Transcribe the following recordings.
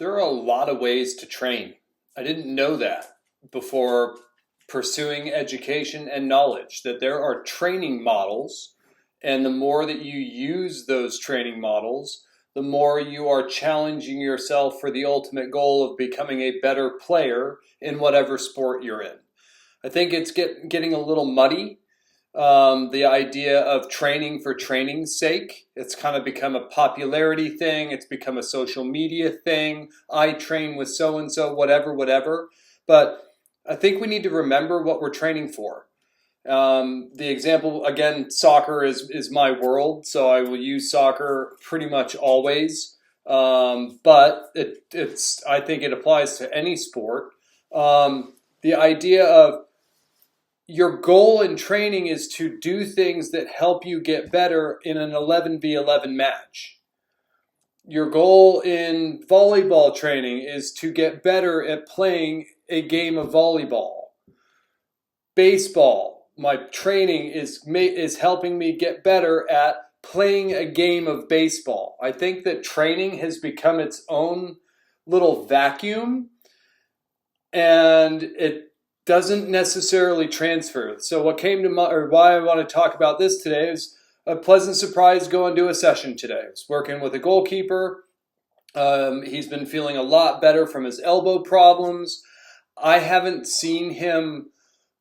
There are a lot of ways to train. I didn't know that before pursuing education and knowledge, that there are training models, and the more that you use those training models, the more you are challenging yourself for the ultimate goal of becoming a better player in whatever sport you're in. I think it's getting a little muddy. The idea of training for training's sake. It's kind of become a popularity thing. It's become a social media thing. I train with so and so, whatever, whatever. But I think we need to remember what we're training for. The example, again, soccer is my world, so I will use soccer pretty much always. But it's I think it applies to any sport. The idea of your goal in training is to do things that help you get better in an 11v11 match. Your goal in volleyball training is to get better at playing a game of volleyball. Baseball, my training is helping me get better at playing a game of baseball. I think that training has become its own little vacuum, and it doesn't necessarily transfer. So what came to my, or why I want to talk about this today is a pleasant surprise going to a session today. I was working with a goalkeeper. He's been feeling a lot better from his elbow problems. I haven't seen him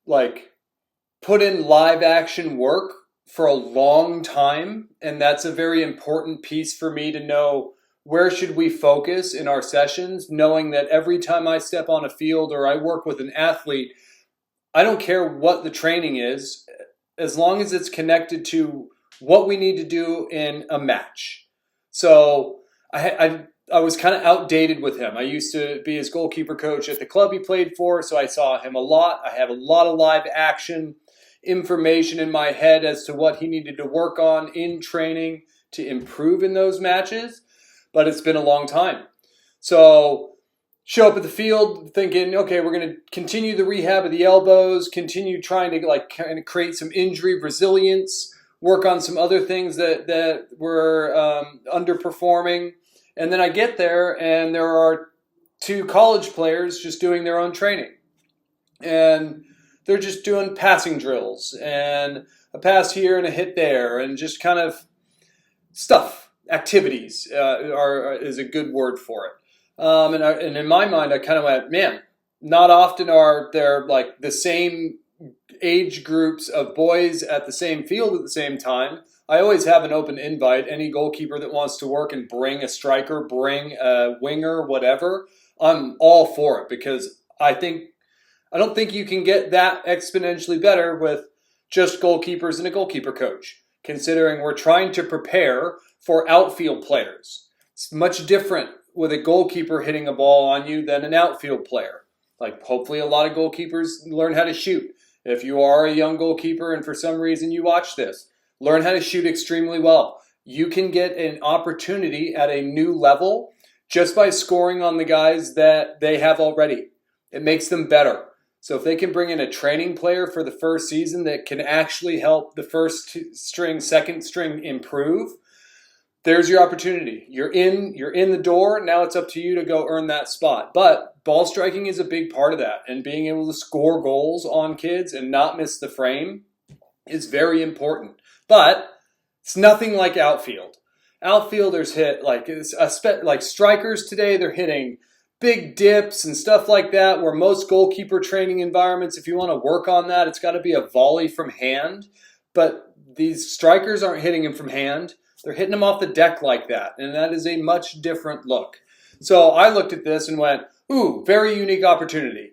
put in live action work for a long time, and that's a very important piece for me to know. Where should we focus in our sessions, knowing that every time I step on a field or I work with an athlete, I don't care what the training is, as long as it's connected to what we need to do in a match. So I was kind of outdated with him. I used to be his goalkeeper coach at the club he played for, so I saw him a lot. I have a lot of live action information in my head as to what he needed to work on in training to improve in those matches. But it's been a long time. So show up at the field thinking, okay, we're going to continue the rehab of the elbows, continue trying to kind of create some injury resilience, work on some other things that were underperforming. And then I get there and there are two college players just doing their own training. And they're just doing passing drills and a pass here and a hit there and just kind of stuff. Activities is a good word for it. And in my mind, I kind of went, man, not often are there the same age groups of boys at the same field at the same time. I always have an open invite. Any goalkeeper that wants to work and bring a striker, bring a winger, whatever, I'm all for it, because I don't think you can get that exponentially better with just goalkeepers and a goalkeeper coach, considering we're trying to prepare for outfield players. It's much different with a goalkeeper hitting a ball on you than an outfield player. Hopefully a lot of goalkeepers learn how to shoot. If you are a young goalkeeper and for some reason you watch this, learn how to shoot extremely well. You can get an opportunity at a new level just by scoring on the guys that they have already. It makes them better. So if they can bring in a training player for the first season that can actually help the first string, second string improve, there's your opportunity. You're in the door. Now it's up to you to go earn that spot. But ball striking is a big part of that. And being able to score goals on kids and not miss the frame is very important. But it's nothing like outfield. Outfielders hit like strikers today, they're hitting big dips and stuff like that, where most goalkeeper training environments, if you want to work on that, it's got to be a volley from hand. But these strikers aren't hitting them from hand. They're hitting them off the deck like that, and that is a much different look. So I looked at this and went, ooh, very unique opportunity.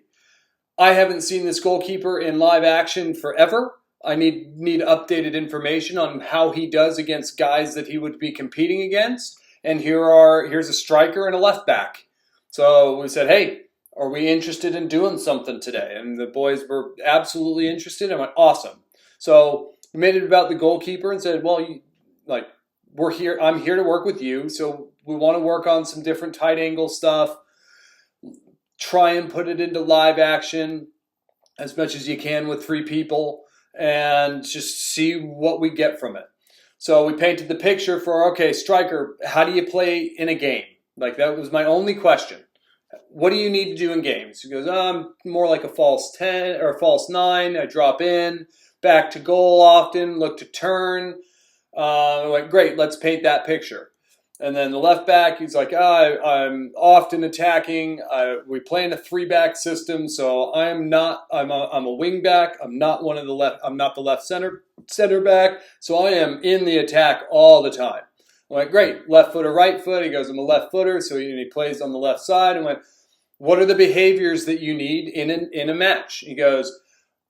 I haven't seen this goalkeeper in live action forever. I need updated information on how he does against guys that he would be competing against. And here's a striker and a left back. So we said, hey, are we interested in doing something today? And the boys were absolutely interested. I went, awesome. So we made it about the goalkeeper and said, well, we're here. I'm here to work with you. So we want to work on some different tight angle stuff. Try and put it into live action as much as you can with 3 people and just see what we get from it. So we painted the picture for, okay, striker, how do you play in a game? Like, that was my only question. What do you need to do in games? He goes, I'm more like a false 10 or a false 9. I drop in, back to goal often, look to turn. I went, great, let's paint that picture. And then the left back, he's like, I'm often attacking. We play in a 3-back system, so I'm a wing back. I'm not the left center back. So I am in the attack all the time. I went, great, left foot or right foot. He goes, I'm a left footer, so he plays on the left side. I went, what are the behaviors that you need in a match? He goes,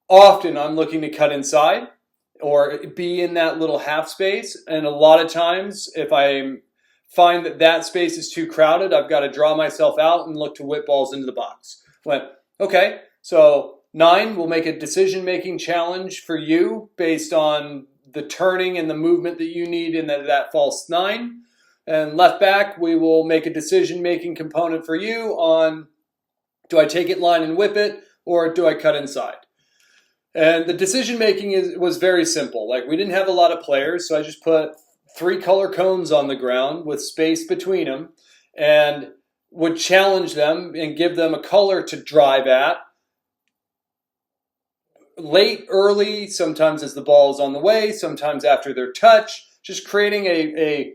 often I'm looking to cut inside or be in that little half space. And a lot of times, if I find that space is too crowded, I've got to draw myself out and look to whip balls into the box. Went, okay, so 9 will make a decision-making challenge for you based on the turning and the movement that you need in that false 9. And left back, we will make a decision-making component for you on, do I take it line and whip it, or do I cut inside? And the decision-making was very simple. Like, we didn't have a lot of players, so I just put 3 color cones on the ground with space between them and would challenge them and give them a color to drive at. Late, early, sometimes as the ball is on the way, sometimes after their touch, just creating a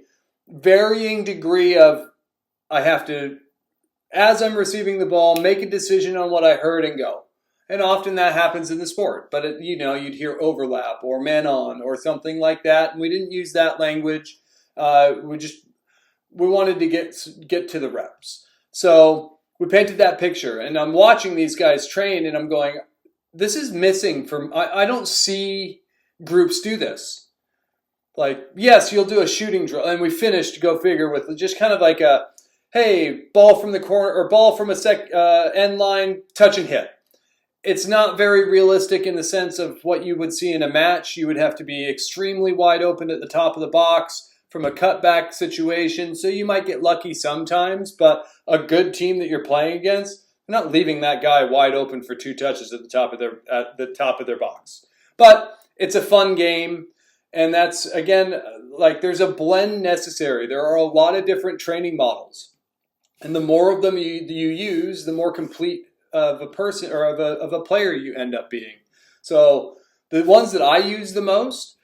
varying degree of, I have to, as I'm receiving the ball, make a decision on what I heard and go. And often that happens in the sport, but you'd hear overlap or man on or something like that. And we didn't use that language. We wanted to get to the reps. So we painted that picture, and I'm watching these guys train, and I'm going, this is missing from. I don't see groups do this. Like, yes, you'll do a shooting drill, and we finished, go figure, with just kind of like a, hey, ball from the corner or ball from a end line, touch and hit. It's not very realistic in the sense of what you would see in a match. You would have to be extremely wide open at the top of the box from a cutback situation. So you might get lucky sometimes, but a good team that you're playing against, you're not leaving that guy wide open for 2 touches at the top of their box. But it's a fun game, and that's, again, like, there's a blend necessary. There are a lot of different training models, and the more of them you use, the more complete of a person or of a player you end up being. So the ones that I use the most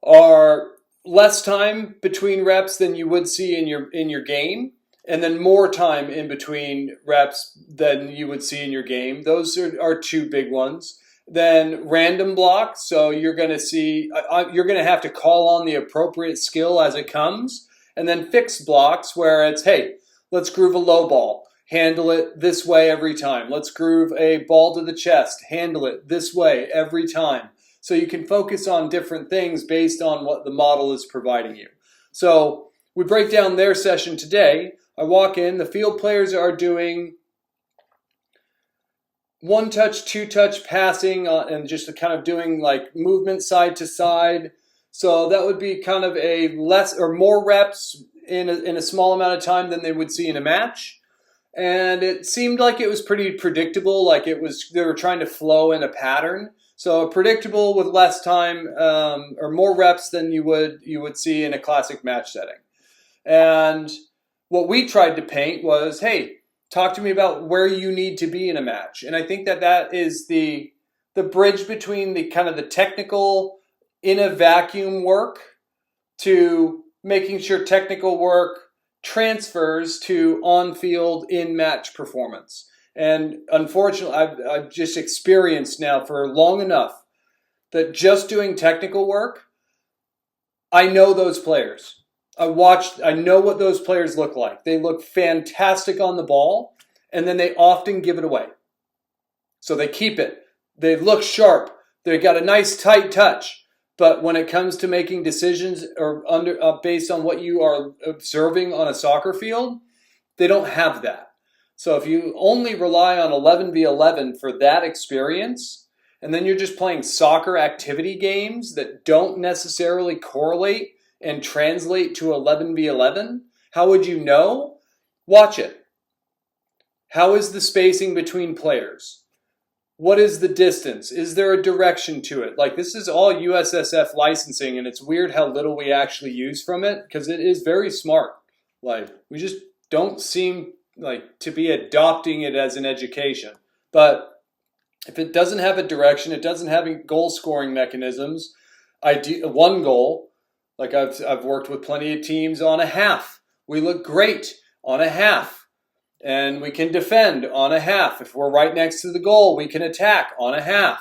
are less time between reps than you would see in your game, and then more time in between reps than you would see in your game. Those are 2 big ones. Then random blocks. So you're going to have to call on the appropriate skill as it comes. And then fixed blocks, where it's, hey, let's groove a low ball. Handle it this way every time. Let's groove a ball to the chest. Handle it this way every time. So you can focus on different things based on what the model is providing you. So we break down their session today. I walk in. The field players are doing 1-touch, 2-touch passing and just kind of doing like movement side to side. So that would be kind of a less or more reps in a small amount of time than they would see in a match. And it seemed like it was pretty predictable, like they were trying to flow in a pattern. So predictable with less time or more reps than you would see in a classic match setting. And what we tried to paint was, hey, talk to me about where you need to be in a match. And I think that is the bridge between the kind of the technical in a vacuum work to making sure technical work transfers to on-field in-match performance. And unfortunately, I've just experienced now for long enough that just doing technical work, I know those players. I know what those players look like. They look fantastic on the ball, and then they often give it away. So they keep it. They look sharp. They got a nice tight touch. But when it comes to making decisions or based on what you are observing on a soccer field, they don't have that. So if you only rely on 11v11 for that experience, and then you're just playing soccer activity games that don't necessarily correlate and translate to 11v11, how would you know? Watch it. How is the spacing between players? What is the distance? Is there a direction to it? Like, this is all USSF licensing, and it's weird how little we actually use from it because it is very smart. Like, we just don't seem like to be adopting it as an education. But if it doesn't have a direction, it doesn't have goal scoring mechanisms. One goal, like I've worked with plenty of teams on a half. We look great on a half, and we can defend on a half. If we're right next to the goal, we can attack on a half.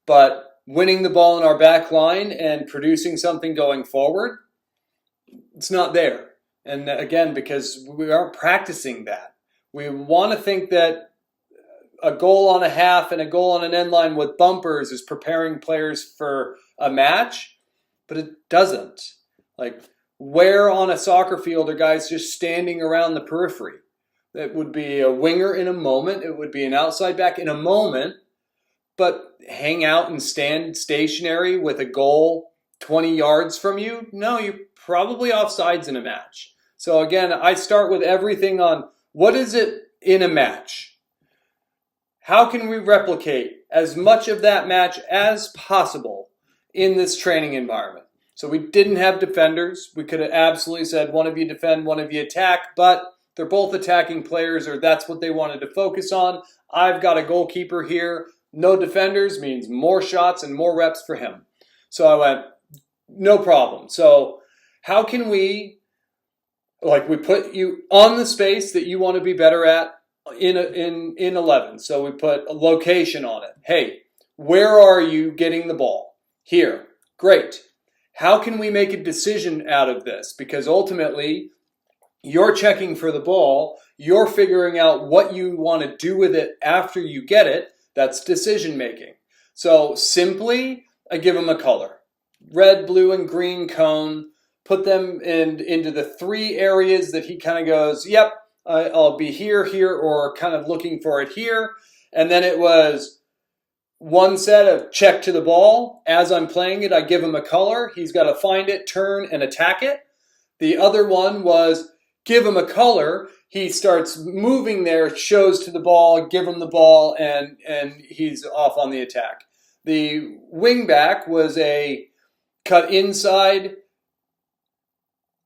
But winning the ball in our back line and producing something going forward, it's not there. And again, because we aren't practicing that. We want to think that a goal on a half and a goal on an end line with bumpers is preparing players for a match, but it doesn't. Like, where on a soccer field are guys just standing around the periphery? It would be a winger in a moment. It would be an outside back in a moment, but hang out and stand stationary with a goal 20 yards from you? No, you're probably offsides in a match. So again, I start with everything on what is it in a match? How can we replicate as much of that match as possible in this training environment? So we didn't have defenders. We could have absolutely said one of you defend, one of you attack, but they're both attacking players, or that's what they wanted to focus on. I've got a goalkeeper here. No defenders means more shots and more reps for him. So I went, no problem. So how can we put you on the space that you want to be better at in 11. So we put a location on it. Hey, where are you getting the ball? Here. Great. How can we make a decision out of this? Because ultimately, you're checking for the ball. You're figuring out what you want to do with it after you get it. That's decision making. So simply, I give him a color. Red, blue, and green cone. Put them into the three areas that he kind of goes, yep, I'll be here, or kind of looking for it here. And then it was one set of check to the ball. As I'm playing it, I give him a color. He's got to find it, turn, and attack it. The other one was give him a color. He starts moving there, shows to the ball, give him the ball, and he's off on the attack. The wing back was a cut inside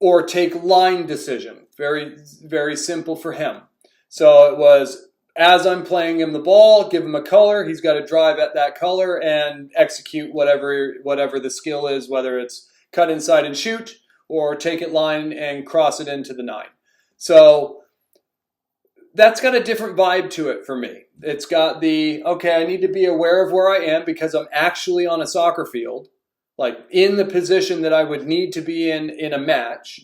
or take line decision. Very, very simple for him. So it was, as I'm playing him the ball, give him a color. He's got to drive at that color and execute whatever the skill is, whether it's cut inside and shoot or take it line and cross it into the 9. So that's got a different vibe to it for me. It's got okay, I need to be aware of where I am because I'm actually on a soccer field, like in the position that I would need to be in a match.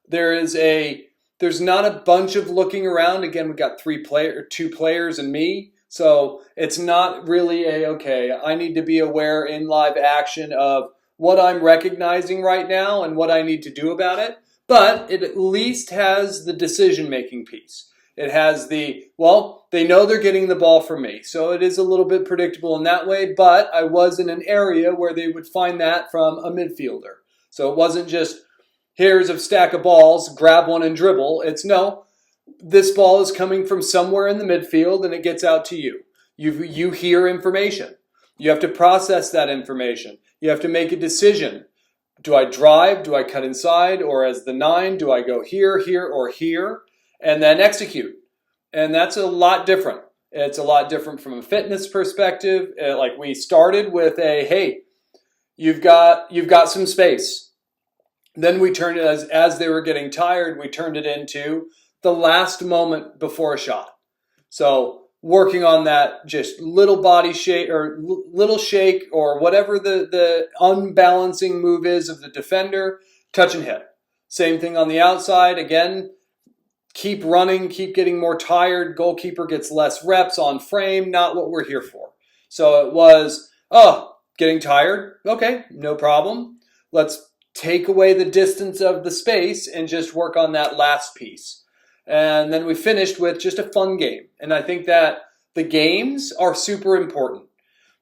There's not a bunch of looking around. Again, we've got 2 players and me. So it's not really okay, I need to be aware in live action of what I'm recognizing right now and what I need to do about it. But it at least has the decision-making piece. It has they know they're getting the ball from me. So it is a little bit predictable in that way, but I was in an area where they would find that from a midfielder. So it wasn't just, here's a stack of balls, grab one and dribble. It's no, this ball is coming from somewhere in the midfield and it gets out to you. You hear information. You have to process that information. You have to make a decision. Do I drive? Do I cut inside? Or as the 9, do I go here, or here? And then execute. And that's a lot different. It's a lot different from a fitness perspective. Like we started with hey, you've got some space. Then we turned it, as they were getting tired, we turned it into the last moment before a shot. So working on that just little body shake or little shake or whatever the unbalancing move is of the defender, touch and hit. Same thing on the outside. Again, keep running, keep getting more tired. Goalkeeper gets less reps on frame, not what we're here for. So it was, getting tired. Okay, no problem. Let's take away the distance of the space and just work on that last piece. And then we finished with just a fun game. And I think that the games are super important.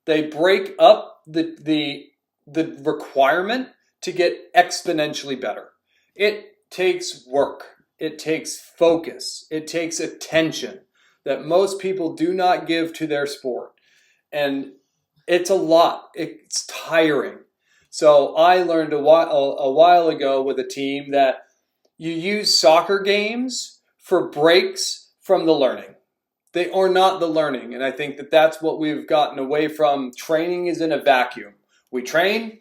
They break up the requirement to get exponentially better. It takes work. It takes focus. It takes attention that most people do not give to their sport. And it's a lot. It's tiring. So I learned a while ago with a team that you use soccer games for breaks from the learning. They are not the learning. And I think that that's what we've gotten away from. Training is in a vacuum. We train,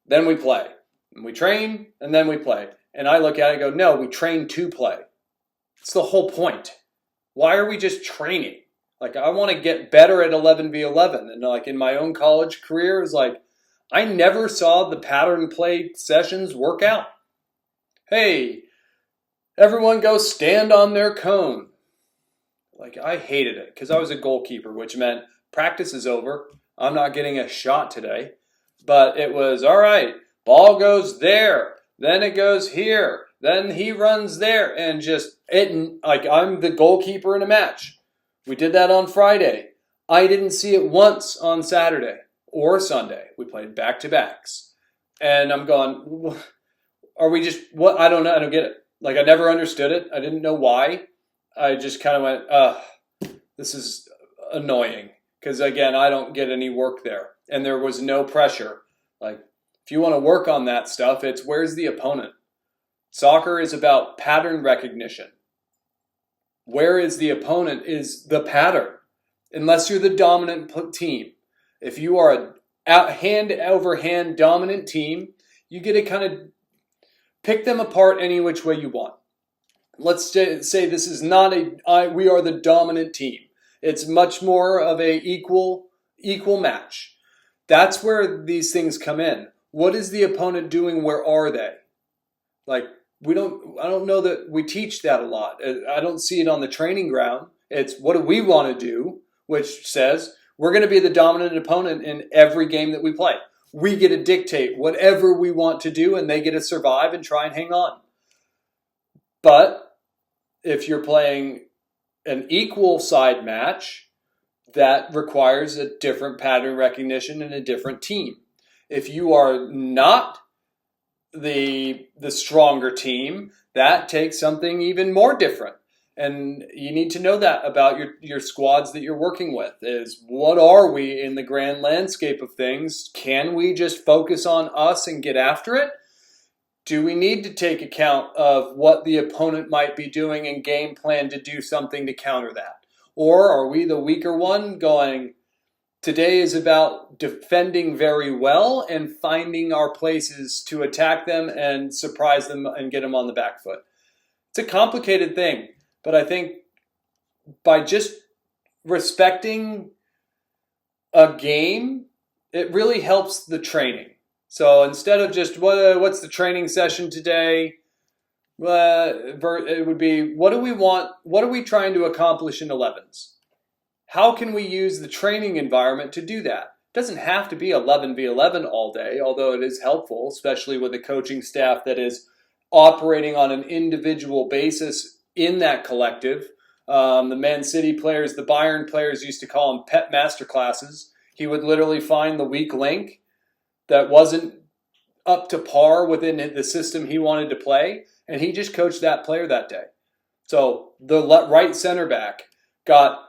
then we play. And we train, and then we play. And I look at it and go, no, we train to play. It's the whole point. Why are we just training? Like, I want to get better at 11v11. And like in my own college career, it's like, I never saw the pattern play sessions work out. Hey, everyone go stand on their cone. Like, I hated it because I was a goalkeeper, which meant practice is over. I'm not getting a shot today. But it was, all right, ball goes there. Then it goes here. Then he runs there. And just, like, I'm the goalkeeper in a match. We did that on Friday. I didn't see it once on Saturday or Sunday. We played back-to-backs. And I'm going, are we just, what? I don't know. I don't get it. Like, I never understood it. I didn't know why. I just kind of went, this is annoying. Because, again, I don't get any work there. And there was no pressure. Like, if you want to work on that stuff, it's where's the opponent? Soccer is about pattern recognition. Where is the opponent is the pattern. Unless you're the dominant team. If you are a hand-over-hand dominant team, you get to kind of pick them apart any which way you want. Let's say this is not we are the dominant team. It's much more of a equal match. That's where these things come in. What is the opponent doing? Where are they? Like, I don't know that we teach that a lot. I don't see it on the training ground. It's what do we want to do, which says we're going to be the dominant opponent in every game that we play. We get to dictate whatever we want to do, and they get to survive and try and hang on. But if you're playing an equal side match, that requires a different pattern recognition and a different team. If you are not the stronger team, that takes something even more different. And you need to know that about your squads that you're working with is what are we in the grand landscape of things? Can we just focus on us and get after it? Do we need to take account of what the opponent might be doing and game plan to do something to counter that? Or are we the weaker one going, today is about defending very well and finding our places to attack them and surprise them and get them on the back foot? It's a complicated thing, but I think by just respecting a game, it really helps the training. So instead of just, what's the training session today? It would be, what do we want? What are we trying to accomplish in 11s? How can we use the training environment to do that? It doesn't have to be 11v11 all day, although it is helpful, especially with a coaching staff that is operating on an individual basis in that collective. The Man City players, the Bayern players used to call them pet master classes. He would literally find the weak link that wasn't up to par within the system he wanted to play, and he just coached that player that day. So the right center back got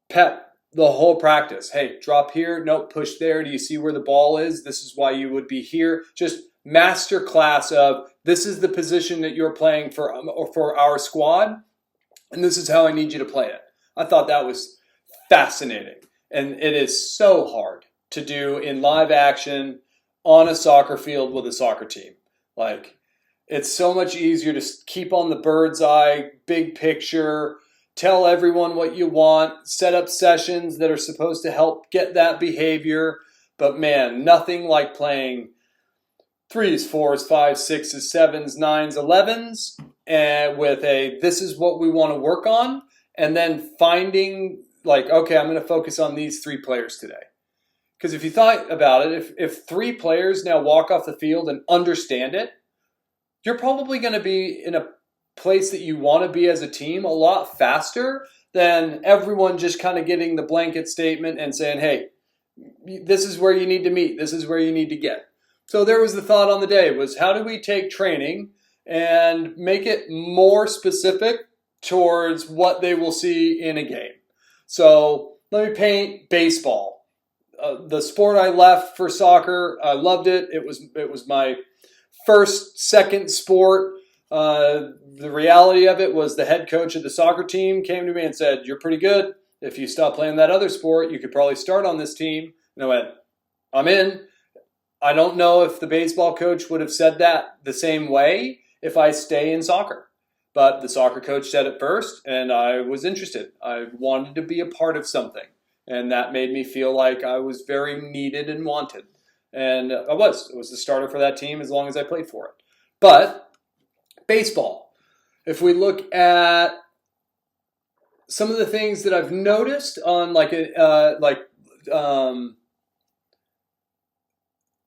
Pep the whole practice. Hey, drop here. Nope, push there. Do you see where the ball is? This is why you would be here. Just master class of this is the position that you're playing for our squad, and this is how I need you to play it. I thought that was fascinating, and it is so hard to do in live action on a soccer field with a soccer team. Like, it's so much easier to keep on the bird's eye, big picture, tell everyone what you want, set up sessions that are supposed to help get that behavior. But man, nothing like playing 3s, 4s, 5s, 6s, 7s, 9s, 11s, and with this is what we want to work on, and then finding, like, okay, I'm going to focus on these 3 players today. Because if you thought about it, if 3 players now walk off the field and understand it, you're probably going to be in a place that you want to be as a team a lot faster than everyone just kind of getting the blanket statement and saying, hey, this is where you need to meet. This is where you need to get. So there was the thought on the day was how do we take training and make it more specific towards what they will see in a game? So let me paint baseball. The sport I left for soccer, I loved it. It was my second sport. The reality of it was the head coach of the soccer team came to me and said, "You're pretty good. If you stop playing that other sport, you could probably start on this team." And I went, "I'm in." I don't know if the baseball coach would have said that the same way if I stay in soccer. But the soccer coach said it first, and I was interested. I wanted to be a part of something. And that made me feel like I was very needed and wanted. And I was. It was the starter for that team as long as I played for it. But baseball, if we look at some of the things that I've noticed on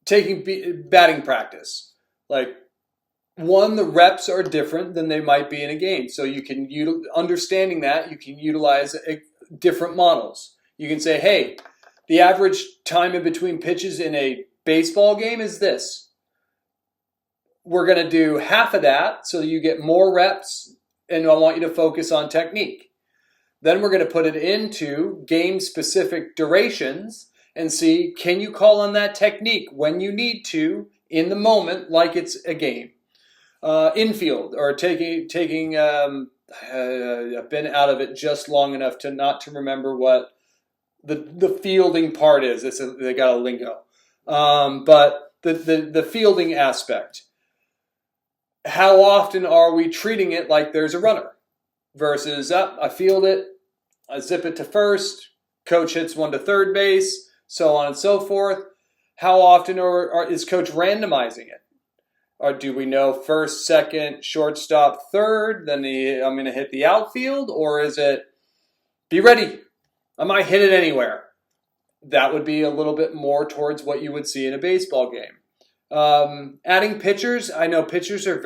taking batting practice, like one, the reps are different than they might be in a game. So you can understanding that you can utilize different models. You can say, hey, the average time in between pitches in a baseball game is this. We're going to do half of that so you get more reps, and I want you to focus on technique. Then we're going to put it into game-specific durations and see, can you call on that technique when you need to in the moment like it's a game. Infield, or taking I've been out of it just long enough to not to remember what the fielding part is. They got a lingo. But the fielding aspect, how often are we treating it like there's a runner versus I field it, I zip it to first, coach hits one to third base, so on and so forth. How often is coach randomizing it? Or do we know first, second, shortstop, third, then I'm going to hit the outfield? Or is it, be ready, I might hit it anywhere? That would be a little bit more towards what you would see in a baseball game. Adding pitchers, I know pitchers are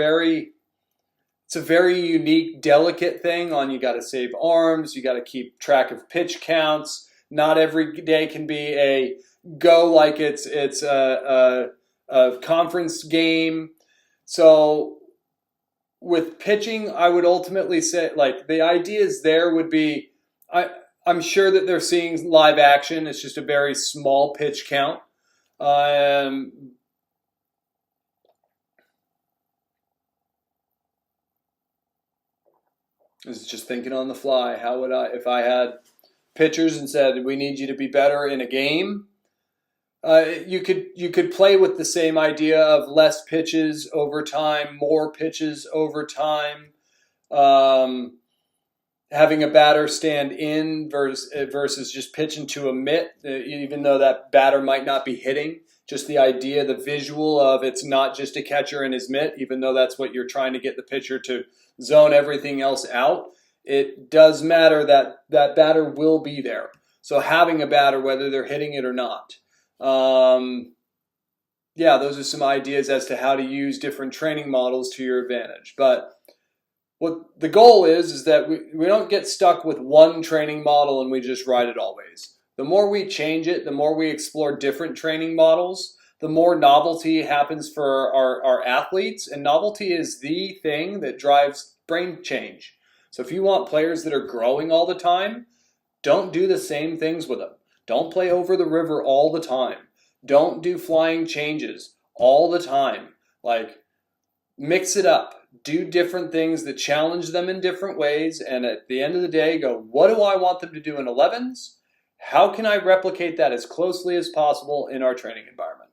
it's a very unique, delicate thing on you got to save arms, you got to keep track of pitch counts. Not every day can be a go like it's a conference game. So with pitching, I would ultimately say, like, the ideas there would be, I'm sure that they're seeing live action. It's just a very small pitch count. I was just thinking on the fly. How would if I had pitchers and said, we need you to be better in a game? You could play with the same idea of less pitches over time, more pitches over time, having a batter stand in versus just pitching to a mitt, even though that batter might not be hitting. Just the idea, the visual of it's not just a catcher in his mitt, even though that's what you're trying to get the pitcher to zone everything else out. It does matter that that batter will be there. So having a batter, whether they're hitting it or not. Yeah, those are some ideas as to how to use different training models to your advantage. But what the goal is that we don't get stuck with one training model and we just ride it always. The more we change it, the more we explore different training models, the more novelty happens for our athletes. And novelty is the thing that drives brain change. So if you want players that are growing all the time, don't do the same things with them. Don't play over the river all the time. Don't do flying changes all the time. Like, mix it up. Do different things that challenge them in different ways. And at the end of the day, go, what do I want them to do in 11s? How can I replicate that as closely as possible in our training environment?